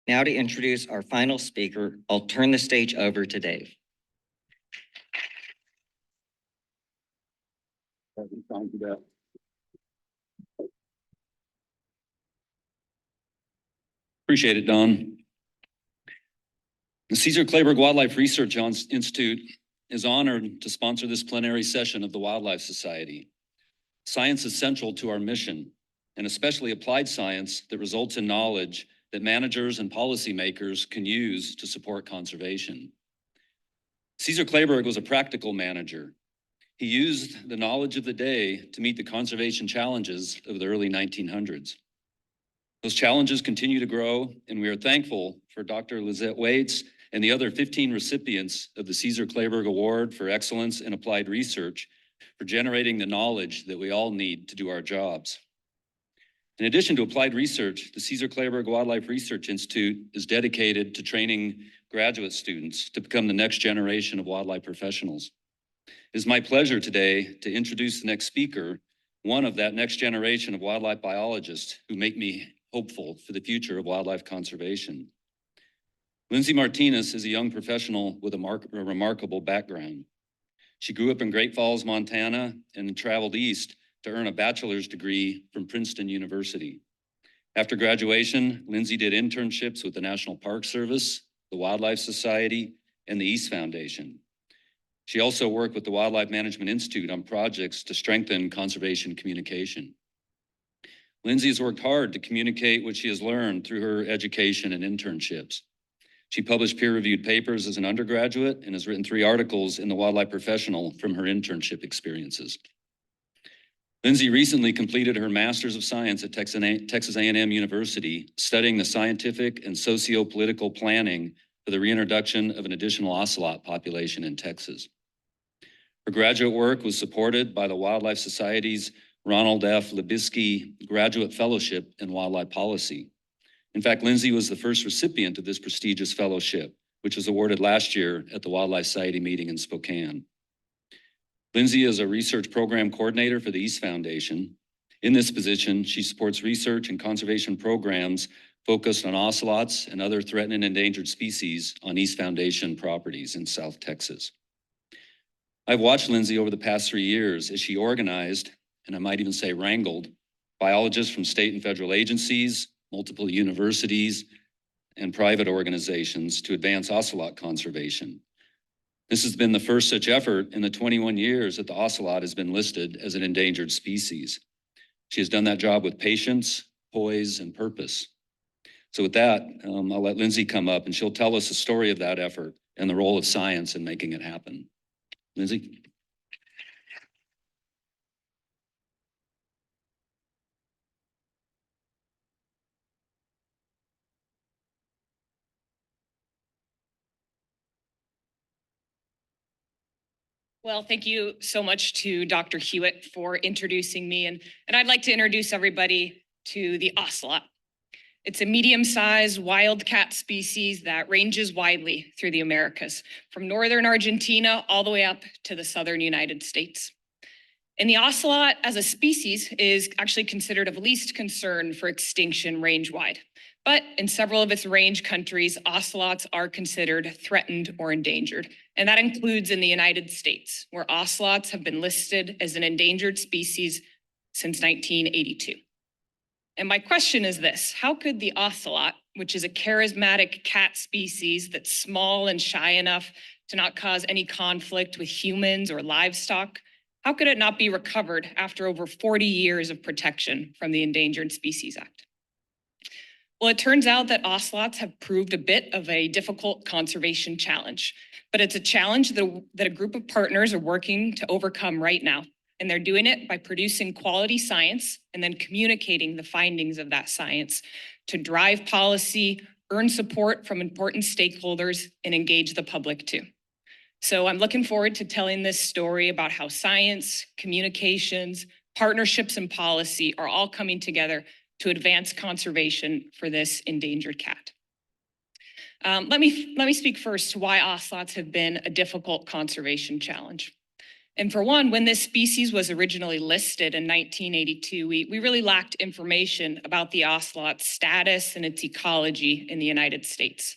Now to introduce our final speaker, I'll turn the stage over to Dave. Appreciate it, Don. The Cesar Kleberg Wildlife Research Institute is honored to sponsor this plenary session of the Wildlife Society. Science is central to our mission, and especially applied science that results in knowledge that managers and policymakers can use to support conservation. Cesar Kleberg was a practical manager. He used the knowledge of the day to meet the conservation challenges of the early 1900s. Those challenges continue to grow, and we are thankful for Dr. Lizette Waits and the other 15 recipients of the Cesar Kleberg Award for Excellence in Applied Research for generating the knowledge that we all need to do our jobs. In addition to applied research, the Cesar Kleberg Wildlife Research Institute is dedicated to training graduate students to become the next generation of wildlife professionals. It is my pleasure today to introduce the next speaker, one of that next generation of wildlife biologists who make me hopeful for the future of wildlife conservation. Lindsay Martinez is a young professional with a remarkable background. She grew up in Great Falls, Montana, and traveled east to earn a bachelor's degree from Princeton University. After graduation, Lindsay did internships with the National Park Service, the Wildlife Society, and the East Foundation. She also worked with the Wildlife Management Institute on projects to strengthen conservation communication. Lindsay has worked hard to communicate what she has learned through her education and internships. She published peer-reviewed papers as an undergraduate and has written 3 articles in the Wildlife Professional from her internship experiences. Lindsay recently completed her Master's of Science at Texas A&M University, studying the scientific and socio-political planning for the reintroduction of an additional ocelot population in Texas. Her graduate work was supported by the Wildlife Society's Ronald F. Libisky Graduate Fellowship in Wildlife Policy. In fact, Lindsay was the first recipient of this prestigious fellowship, which was awarded last year at the Wildlife Society meeting in Spokane. Lindsay is a research program coordinator for the East Foundation. In this position, she supports research and conservation programs focused on ocelots and other threatened and endangered species on East Foundation properties in South Texas. I've watched Lindsay over the past 3 years as she organized, and I might even say wrangled, biologists from state and federal agencies, multiple universities, and private organizations to advance ocelot conservation. This has been the first such effort in the 21 years that the ocelot has been listed as an endangered species. She has done that job with patience, poise, and purpose. So with that, I'll let Lindsay come up and she'll tell us the story of that effort and the role of science in making it happen. Lindsay? Well, thank you so much to Dr. Hewitt for introducing me. And I'd like to introduce everybody to the ocelot. It's a medium-sized wildcat species that ranges widely through the Americas, from northern Argentina all the way up to the southern United States. And the ocelot as a species is actually considered of least concern for extinction range-wide. But in several of its range countries, ocelots are considered threatened or endangered. And that includes in the United States, where ocelots have been listed as an endangered species since 1982. And my question is this: how could the ocelot, which is a charismatic cat species that's small and shy enough to not cause any conflict with humans or livestock, how could it not be recovered after over 40 years of protection from the Endangered Species Act? Well, it turns out that ocelots have proved a bit of a difficult conservation challenge, but it's a challenge that a group of partners are working to overcome right now. And they're doing it by producing quality science and then communicating the findings of that science to drive policy, earn support from important stakeholders, and engage the public too. So I'm looking forward to telling this story about how science, communications, partnerships, and policy are all coming together to advance conservation for this endangered cat. Let me speak first to why ocelots have been a difficult conservation challenge. And for one, when this species was originally listed in 1982, we really lacked information about the ocelot's status and its ecology in the United States.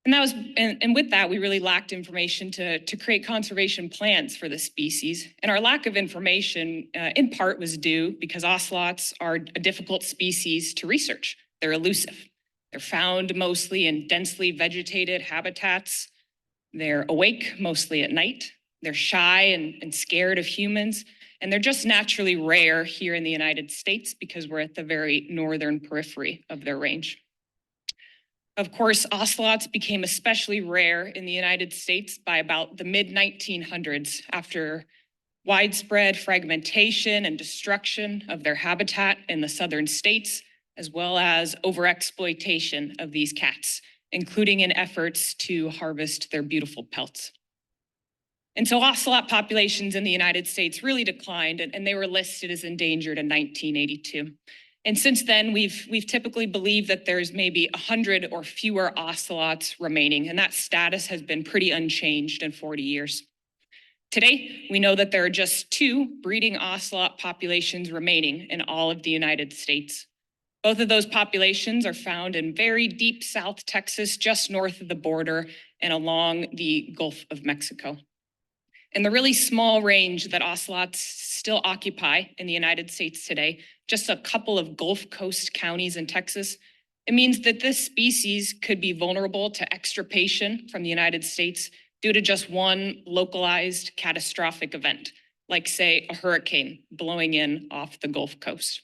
And with that, we really lacked information to create conservation plans for the species. And our lack of information, in part, was due because ocelots are a difficult species to research. They're elusive. They're found mostly in densely vegetated habitats. They're awake mostly at night. They're shy and scared of humans. And they're just naturally rare here in the United States because we're at the very northern periphery of their range. Of course, ocelots became especially rare in the United States by about the mid-1900s after widespread fragmentation and destruction of their habitat in the southern states, as well as overexploitation of these cats, including in efforts to harvest their beautiful pelts. And so ocelot populations in the United States really declined, and they were listed as endangered in 1982. And since then, we've typically believed that there's maybe 100 or fewer ocelots remaining, and that status has been pretty unchanged in 40 years. Today, we know that there are just 2 breeding ocelot populations remaining in all of the United States. Both of those populations are found in very deep South Texas, just north of the border and along the Gulf of Mexico. And the really small range that ocelots still occupy in the United States today, just a couple of Gulf Coast counties in Texas, it means that this species could be vulnerable to extirpation from the United States due to just one localized catastrophic event, like, say, a hurricane blowing in off the Gulf Coast.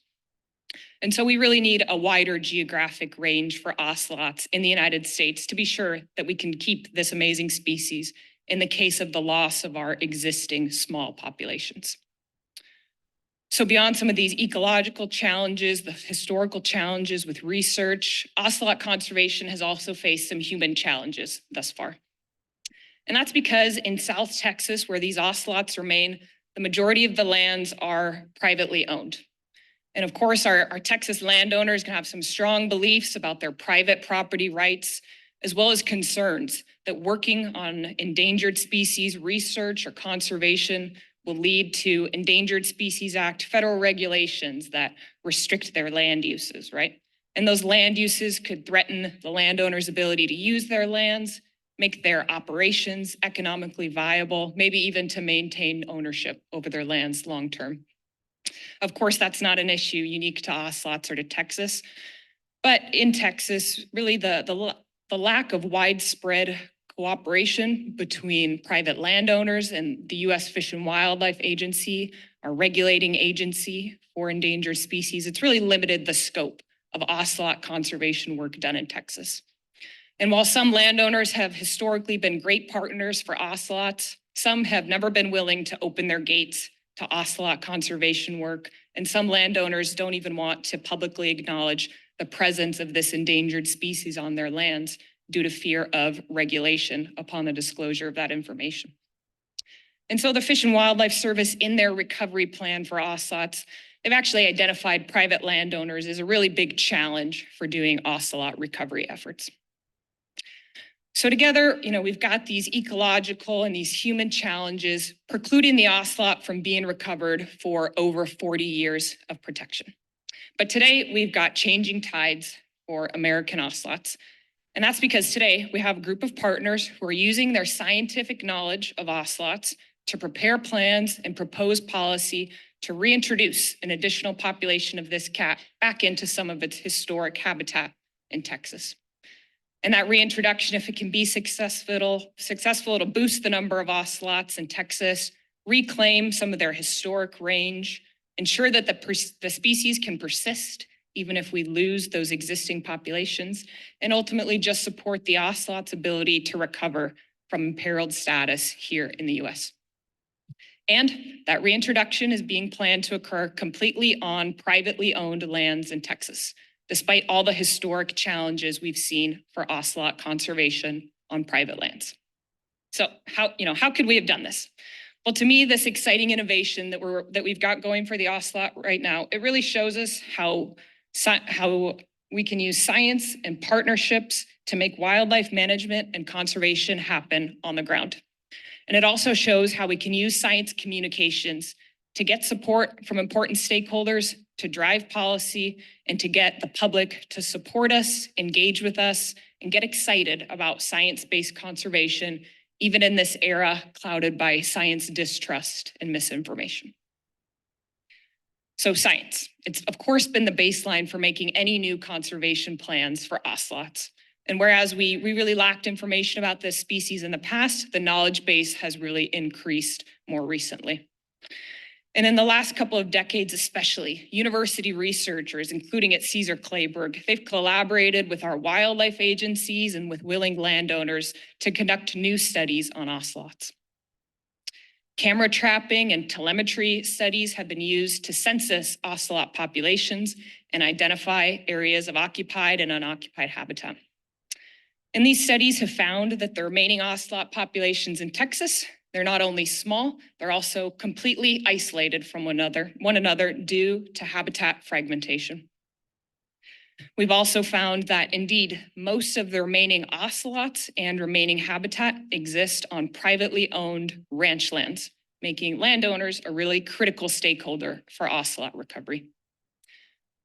And so we really need a wider geographic range for ocelots in the United States to be sure that we can keep this amazing species in the case of the loss of our existing small populations. So beyond some of these ecological challenges, the historical challenges with research, ocelot conservation has also faced some human challenges thus far. And that's because in South Texas, where these ocelots remain, the majority of the lands are privately owned. And of course, our Texas landowners can have some strong beliefs about their private property rights, as well as concerns that working on endangered species research or conservation will lead to Endangered Species Act federal regulations that restrict their land uses, right? And those land uses could threaten the landowner's ability to use their lands, make their operations economically viable, maybe even to maintain ownership over their lands long term. Of course, that's not an issue unique to ocelots or to Texas, but in Texas, really the lack of widespread cooperation between private landowners and the U.S. Fish and Wildlife Agency, our regulating agency for endangered species, it's really limited the scope of ocelot conservation work done in Texas. And while some landowners have historically been great partners for ocelots, some have never been willing to open their gates to ocelot conservation work, and some landowners don't even want to publicly acknowledge the presence of this endangered species on their lands due to fear of regulation upon the disclosure of that information. And so the Fish and Wildlife Service, in their recovery plan for ocelots, they've actually identified private landowners as a really big challenge for doing ocelot recovery efforts. So together, we've got these ecological and these human challenges precluding the ocelot from being recovered for over 40 years of protection. But today, we've got changing tides for American ocelots. And that's because today we have a group of partners who are using their scientific knowledge of ocelots to prepare plans and propose policy to reintroduce an additional population of this cat back into some of its historic habitat in Texas. And that reintroduction, if it can be successful, it'll boost the number of ocelots in Texas, reclaim some of their historic range, ensure that the species can persist even if we lose those existing populations, and ultimately just support the ocelot's ability to recover from imperiled status here in the US. And that reintroduction is being planned to occur completely on privately owned lands in Texas, despite all the historic challenges we've seen for ocelot conservation on private lands. So how could we have done this? Well, to me, this exciting innovation that we've got going for the ocelot right now, it really shows us how we can use science and partnerships to make wildlife management and conservation happen on the ground. And it also shows how we can use science communications to get support from important stakeholders, to drive policy, and to get the public to support us, engage with us, and get excited about science-based conservation, even in this era clouded by science distrust and misinformation. So science, it's of course been the baseline for making any new conservation plans for ocelots. And whereas we really lacked information about this species in the past, the knowledge base has really increased more recently. And in the last couple of decades especially, university researchers, including at Caesar Kleberg, they've collaborated with our wildlife agencies and with willing landowners to conduct new studies on ocelots. Camera trapping and telemetry studies have been used to census ocelot populations and identify areas of occupied and unoccupied habitat. And these studies have found that the remaining ocelot populations in Texas, they're not only small, they're also completely isolated from one another due to habitat fragmentation. We've also found that indeed, most of the remaining ocelots and remaining habitat exist on privately owned ranch lands, making landowners a really critical stakeholder for ocelot recovery.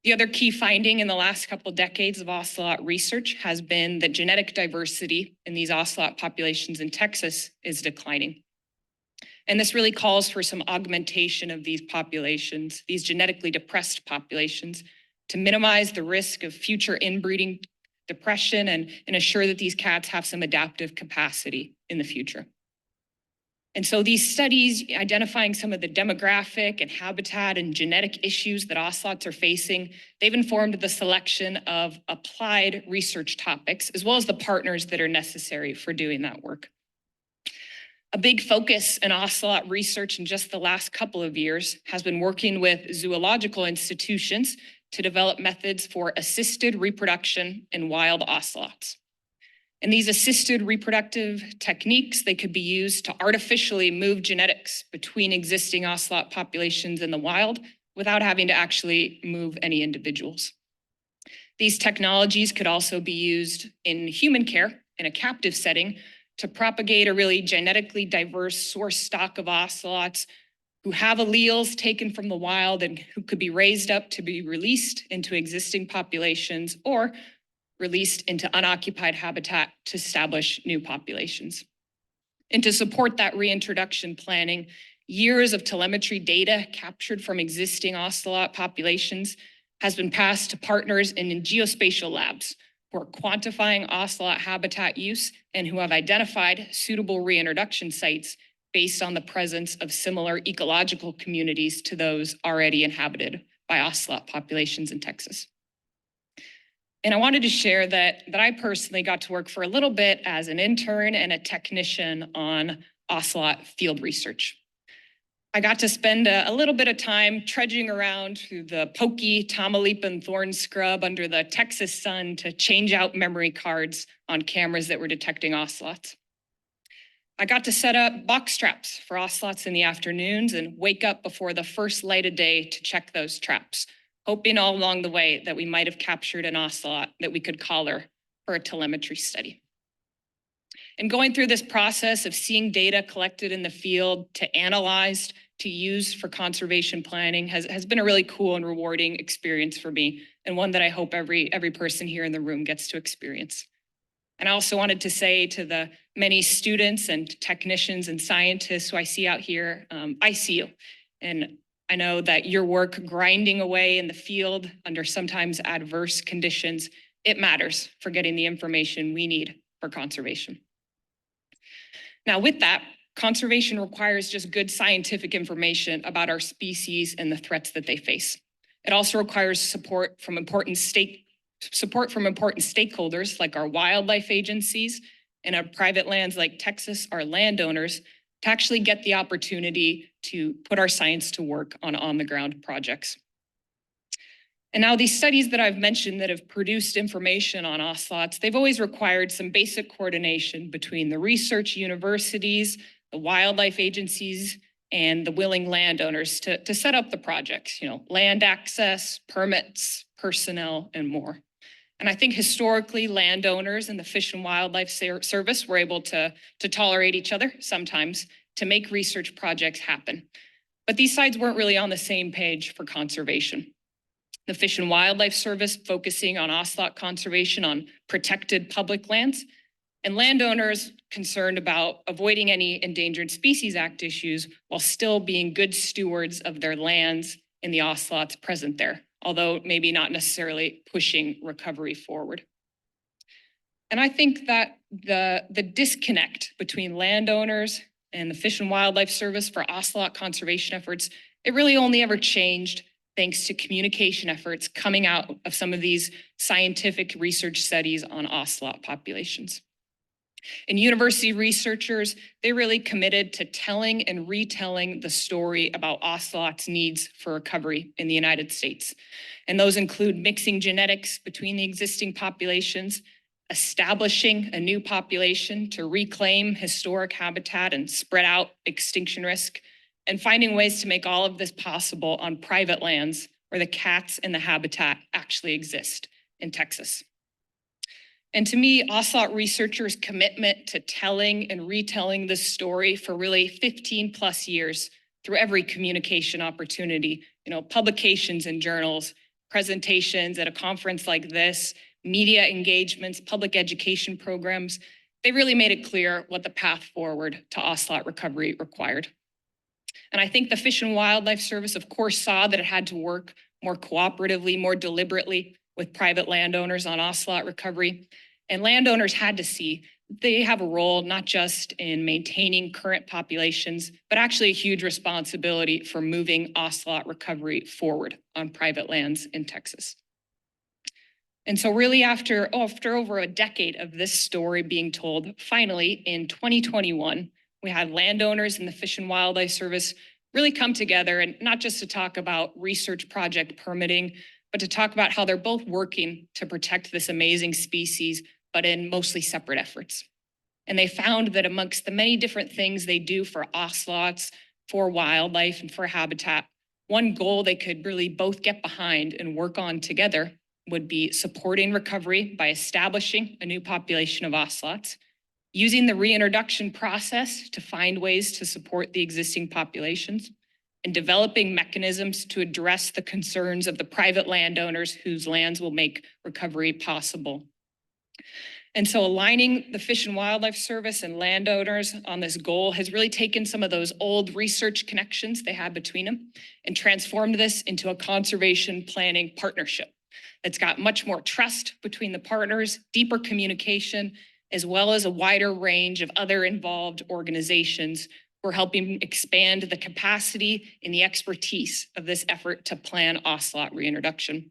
The other key finding in the last couple decades of ocelot research has been that genetic diversity in these ocelot populations in Texas is declining. And this really calls for some augmentation of these populations, these genetically depressed populations, to minimize the risk of future inbreeding depression and assure that these cats have some adaptive capacity in the future. And so these studies identifying some of the demographic and habitat and genetic issues that ocelots are facing, they've informed the selection of applied research topics, as well as the partners that are necessary for doing that work. A big focus in ocelot research in just the last couple of years has been working with zoological institutions to develop methods for assisted reproduction in wild ocelots. And these assisted reproductive techniques, they could be used to artificially move genetics between existing ocelot populations in the wild without having to actually move any individuals. These technologies could also be used in human care in a captive setting to propagate a really genetically diverse source stock of ocelots who have alleles taken from the wild and who could be raised up to be released into existing populations or released into unoccupied habitat to establish new populations. And to support that reintroduction planning, years of telemetry data captured from existing ocelot populations has been passed to partners in geospatial labs who are quantifying ocelot habitat use and who have identified suitable reintroduction sites based on the presence of similar ecological communities to those already inhabited by ocelot populations in Texas. And I wanted to share that I personally got to work for a little bit as an intern and a technician on ocelot field research. I got to spend a little bit of time trudging around through the pokey Tamaulipan thorn scrub under the Texas sun to change out memory cards on cameras that were detecting ocelots. I got to set up box traps for ocelots in the afternoons and wake up before the first light of day to check those traps, hoping all along the way that we might have captured an ocelot that we could collar for a telemetry study. And going through this process of seeing data collected in the field to analyze, to use for conservation planning has been a really cool and rewarding experience for me, and one that I hope every person here in the room gets to experience. And I also wanted to say to the many students and technicians and scientists who I see out here, I see you. And I know that your work grinding away in the field under sometimes adverse conditions, it matters for getting the information we need for conservation. Now with that, conservation requires just good scientific information about our species and the threats that they face. It also requires support from important stakeholders like our wildlife agencies and our private lands like Texas, our landowners, to actually get the opportunity to put our science to work on the ground projects. And now these studies that I've mentioned that have produced information on ocelots, they've always required some basic coordination between the research universities, the wildlife agencies, and the willing landowners to set up the projects, land access, permits, personnel, and more. And I think historically landowners and the Fish and Wildlife Service were able to tolerate each other sometimes to make research projects happen. But these sides weren't really on the same page for conservation. The Fish and Wildlife Service focusing on ocelot conservation on protected public lands, and landowners concerned about avoiding any Endangered Species Act issues while still being good stewards of their lands and the ocelots present there, although maybe not necessarily pushing recovery forward. And I think that the disconnect between landowners and the Fish and Wildlife Service for ocelot conservation efforts, it really only ever changed thanks to communication efforts coming out of some of these scientific research studies on ocelot populations. And university researchers, they really committed to telling and retelling the story about ocelots' needs for recovery in the United States. And those include mixing genetics between the existing populations, establishing a new population to reclaim historic habitat and spread out extinction risk, and finding ways to make all of this possible on private lands where the cats and the habitat actually exist in Texas. And to me, ocelot researchers' commitment to telling and retelling this story for really 15 plus years through every communication opportunity, publications in journals, presentations at a conference like this, media engagements, public education programs, they really made it clear what the path forward to ocelot recovery required. And I think the Fish and Wildlife Service, of course, saw that it had to work more cooperatively, more deliberately with private landowners on ocelot recovery. And landowners had to see they have a role not just in maintaining current populations, but actually a huge responsibility for moving ocelot recovery forward on private lands in Texas. And so really after over a decade of this story being told, finally in 2021, we had landowners and the Fish and Wildlife Service really come together, and not just to talk about research project permitting, but to talk about how they're both working to protect this amazing species, but in mostly separate efforts. And they found that amongst the many different things they do for ocelots, for wildlife, and for habitat, one goal they could really both get behind and work on together would be supporting recovery by establishing a new population of ocelots, using the reintroduction process to find ways to support the existing populations, and developing mechanisms to address the concerns of the private landowners whose lands will make recovery possible. And so aligning the Fish and Wildlife Service and landowners on this goal has really taken some of those old research connections they had between them and transformed this into a conservation planning partnership that's got much more trust between the partners, deeper communication, as well as a wider range of other involved organizations who are helping expand the capacity and the expertise of this effort to plan ocelot reintroduction.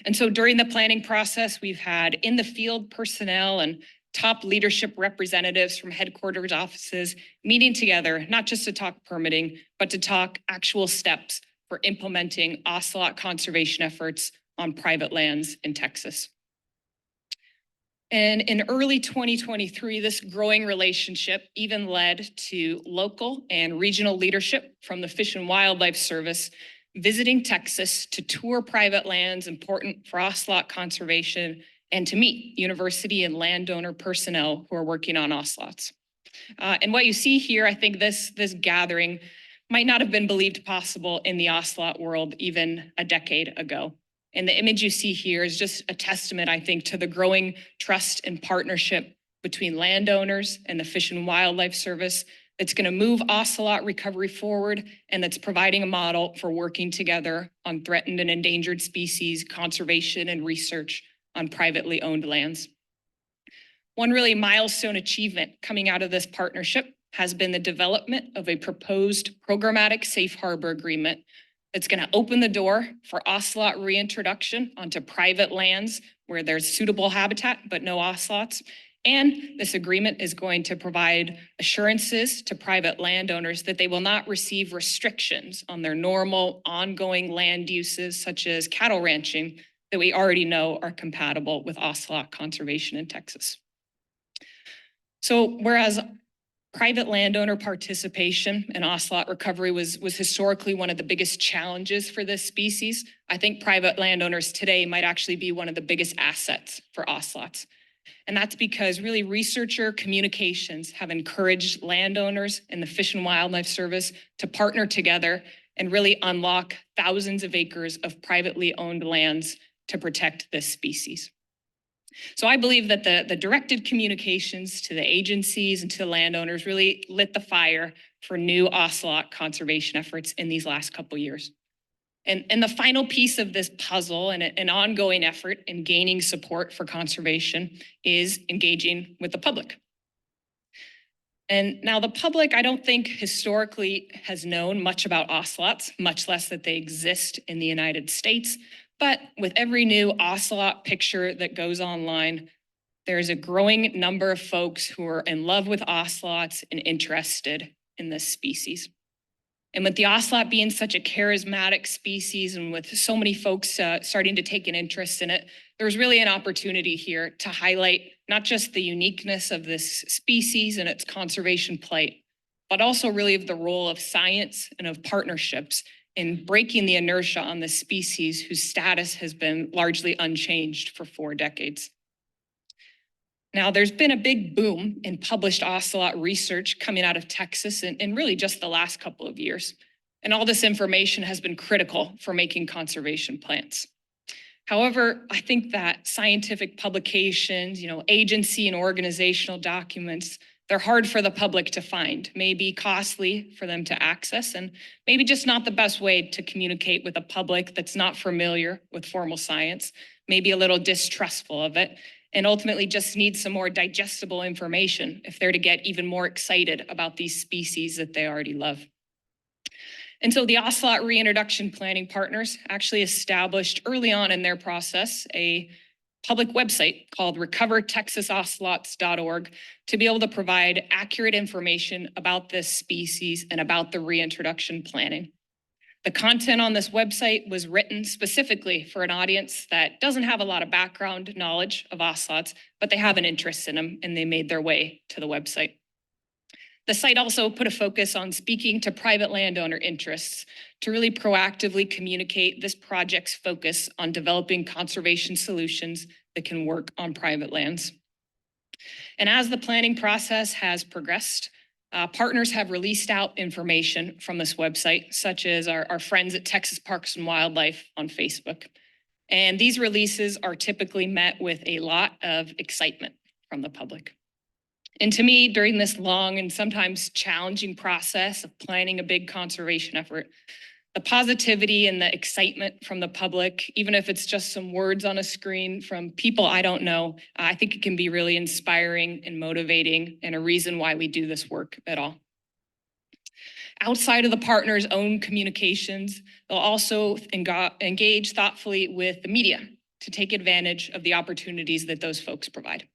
And so during the planning process, we've had in the field personnel and top leadership representatives from headquarters offices meeting together, not just to talk permitting, but to talk actual steps for implementing ocelot conservation efforts on private lands in Texas. And in early 2023, this growing relationship even led to local and regional leadership from the Fish and Wildlife Service visiting Texas to tour private lands important for ocelot conservation and to meet university and landowner personnel who are working on ocelots. And what you see here, I think this gathering might not have been believed possible in the ocelot world even a decade ago. And the image you see here is just a testament, I think, to the growing trust and partnership between landowners and the Fish and Wildlife Service that's going to move ocelot recovery forward and that's providing a model for working together on threatened and endangered species conservation and research on privately owned lands. One really milestone achievement coming out of this partnership has been the development of a proposed programmatic safe harbor agreement that's going to open the door for ocelot reintroduction onto private lands where there's suitable habitat but no ocelots. And this agreement is going to provide assurances to private landowners that they will not receive restrictions on their normal ongoing land uses, such as cattle ranching, that we already know are compatible with ocelot conservation in Texas. So whereas Private landowner participation in ocelot recovery was historically one of the biggest challenges for this species. I think private landowners today might actually be one of the biggest assets for ocelots. And that's because really researcher communications have encouraged landowners and the Fish and Wildlife Service to partner together and really unlock thousands of acres of privately owned lands to protect this species. So I believe that the directed communications to the agencies and to the landowners really lit the fire for new ocelot conservation efforts in these last couple of years. And the final piece of this puzzle and an ongoing effort in gaining support for conservation is engaging with the public. And now the public, I don't think historically has known much about ocelots, much less that they exist in the United States. But with every new ocelot picture that goes online, there's a growing number of folks who are in love with ocelots and interested in this species. And with the ocelot being such a charismatic species and with so many folks starting to take an interest in it, there's really an opportunity here to highlight not just the uniqueness of this species and its conservation plight, but also really of the role of science and of partnerships in breaking the inertia on this species whose status has been largely unchanged for 4 decades. Now, there's been a big boom in published ocelot research coming out of Texas in really just the last couple of years. And all this information has been critical for making conservation plans. However, I think that scientific publications, agency and organizational documents, they're hard for the public to find, maybe costly for them to access, and maybe just not the best way to communicate with a public that's not familiar with formal science, maybe a little distrustful of it, and ultimately just need some more digestible information if they're to get even more excited about these species that they already love. And so the Ocelot Reintroduction Planning Partners actually established early on in their process a public website called recovertexasocelots.org to be able to provide accurate information about this species and about the reintroduction planning. The content on this website was written specifically for an audience that doesn't have a lot of background knowledge of ocelots, but they have an interest in them and they made their way to the website. The site also put a focus on speaking to private landowner interests to really proactively communicate this project's focus on developing conservation solutions that can work on private lands. And as the planning process has progressed, partners have released out information from this website, such as our friends at Texas Parks and Wildlife on Facebook. And these releases are typically met with a lot of excitement from the public. And to me, during this long and sometimes challenging process of planning a big conservation effort, the positivity and the excitement from the public, even if it's just some words on a screen from people I don't know, I think it can be really inspiring and motivating and a reason why we do this work at all. Outside of the partners' own communications, they'll also engage thoughtfully with the media to take advantage of the opportunities that those folks provide.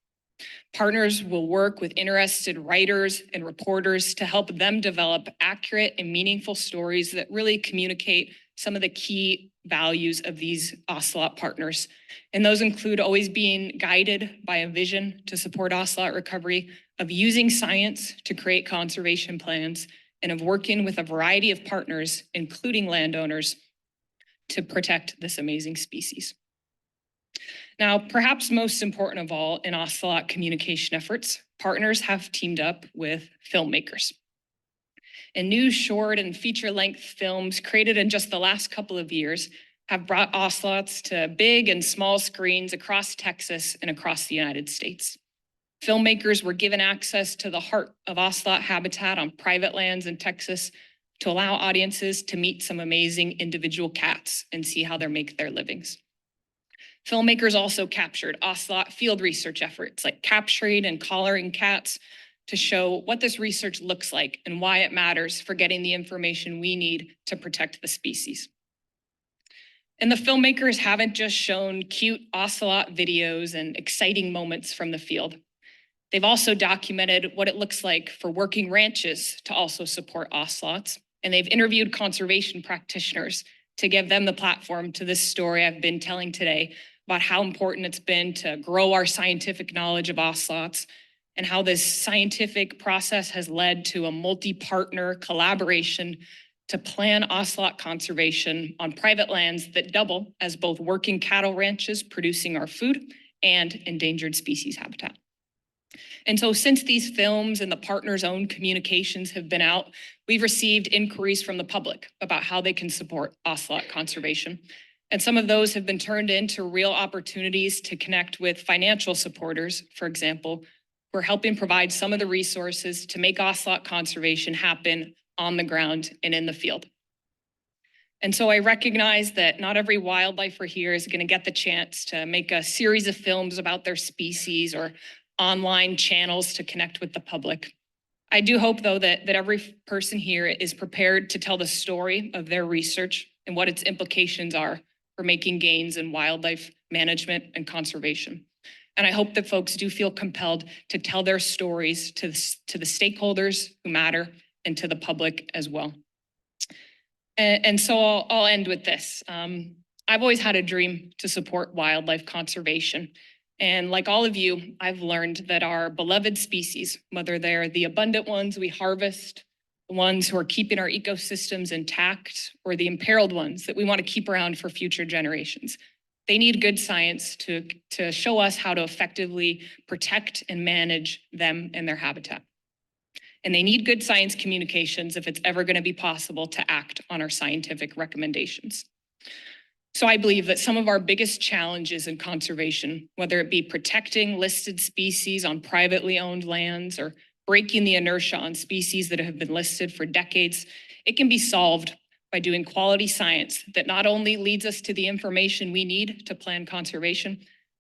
Partners will work with interested writers and reporters to help them develop accurate and meaningful stories that really communicate some of the key values of these ocelot partners. And those include always being guided by a vision to support ocelot recovery, of using science to create conservation plans, and of working with a variety of partners, including landowners, to protect this amazing species. Now, perhaps most important of all in ocelot communication efforts, partners have teamed up with filmmakers. And new short and feature-length films created in just the last couple of years have brought ocelots to big and small screens across Texas and across the United States. Filmmakers were given access to the heart of ocelot habitat on private lands in Texas to allow audiences to meet some amazing individual cats and see how they make their livings. Filmmakers also captured ocelot field research efforts like capturing and collaring cats to show what this research looks like and why it matters for getting the information we need to protect the species. And the filmmakers haven't just shown cute ocelot videos and exciting moments from the field. They've also documented what it looks like for working ranches to also support ocelots. And they've interviewed conservation practitioners to give them the platform to this story I've been telling today about how important it's been to grow our scientific knowledge of ocelots and how this scientific process has led to a multi-partner collaboration to plan ocelot conservation on private lands that double as both working cattle ranches producing our food and endangered species habitat. And so since these films and the partners' own communications have been out, we've received inquiries from the public about how they can support ocelot conservation. And some of those have been turned into real opportunities to connect with financial supporters, for example, who are helping provide some of the resources to make ocelot conservation happen on the ground and in the field. And so I recognize that not every wildlifer here is going to get the chance to make a series of films about their species or online channels to connect with the public. I do hope, though, that every person here is prepared to tell the story of their research and what its implications are for making gains in wildlife management and conservation. And I hope that folks do feel compelled to tell their stories to the stakeholders who matter and to the public as well. And so I'll end with this. I've always had a dream to support wildlife conservation. And like all of you, I've learned that our beloved species, whether they're the abundant ones we harvest, the ones who are keeping our ecosystems intact, or the imperiled ones that we want to keep around for future generations, they need good science to show us how to effectively protect and manage them and their habitat. And they need good science communications if it's ever going to be possible to act on our scientific recommendations. So I believe that some of our biggest challenges in conservation, whether it be protecting listed species on privately owned lands or breaking the inertia on species that have been listed for decades, it can be solved by doing quality science that not only leads us to the information we need to plan conservation,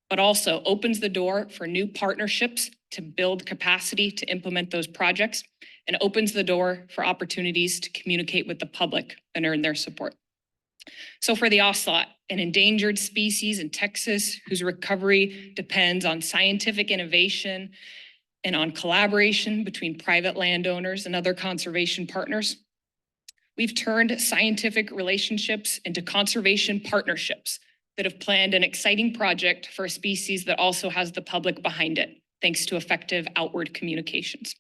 but also opens the door for new partnerships to build capacity to implement those projects, and opens the door for opportunities to communicate with the public and earn their support. So for the ocelot, an endangered species in Texas whose recovery depends on scientific innovation and on collaboration between private landowners and other conservation partners, we've turned scientific relationships into conservation partnerships that have planned an exciting project for a species that also has the public behind it, thanks to effective outward communications.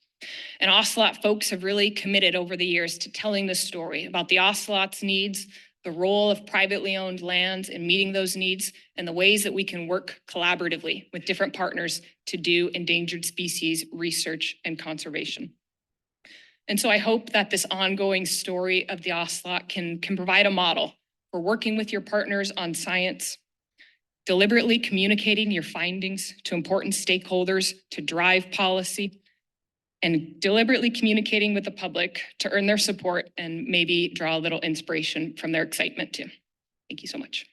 And ocelot folks have really committed over the years to telling the story about the ocelot's needs, the role of privately owned lands in meeting those needs, and the ways that we can work collaboratively with different partners to do endangered species research and conservation. And so I hope that this ongoing story of the ocelot can provide a model for working with your partners on science, deliberately communicating your findings to important stakeholders to drive policy, and deliberately communicating with the public to earn their support and maybe draw a little inspiration from their excitement too. Thank you so much.